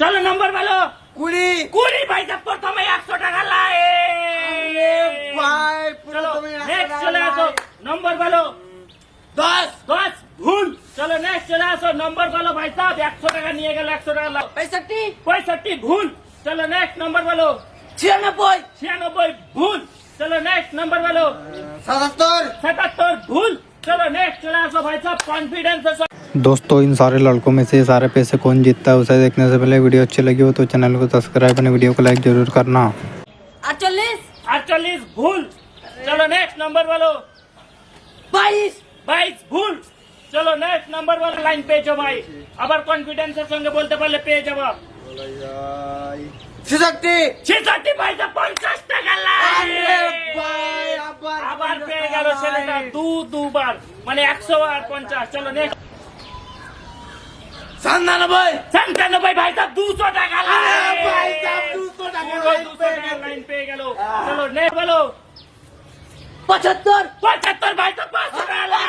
চলো নম্বর বলো। 20 20 ভাই সাহেব প্রথমে 100 টাকা লাই। ভাই চলো প্রথমে নেক্সট চলে আসো, নম্বর বলো। 10 10 ভুল। চলো নেক্সট চলে আসো, নম্বর বলো ভাই সাহেব। 100 টাকা নিয়ে গেল, 100 টাকা লাও। 65 65 ভুল। চলো নেক্সট নম্বর বলো। 96 96 ভুল। চলো নেক্সট নম্বর বলো। 77 77 ভুল। चलो नेक्स्ट चला सो भाई साहब कॉन्फिडेंस से। दोस्तों इन सारे लड़कों में से सारे पैसे कौन जीतता है उसे देखने से पहले वीडियो अच्छी लगी हो तो चैनल को सब्सक्राइब और वीडियो को लाइक जरूर करना। 48 भूल। चलो नेक्स्ट नंबर बोलो। 22 भूल। चलो नेक्स्ट नंबर वाला लाइन पे जो भाई আবার কনফিডেন্সের সঙ্গে বলতে পারলে পেয়ে যাবো। 66 ভাই তো 50 টাকা লাই। ভাই আবার পেয়ে গেল ছেলেটা দুবার, মানে 100 আর 50। চলো নেক্সট 97 ভাই তো 200 টাকা লাই। ভাই সাহেব 200 টাকা পুরো 200 টাকা লাইন পেয়ে গেল। চলো নেক্সট বলো। 75 75 ভাই তো 500 টাকা লাই।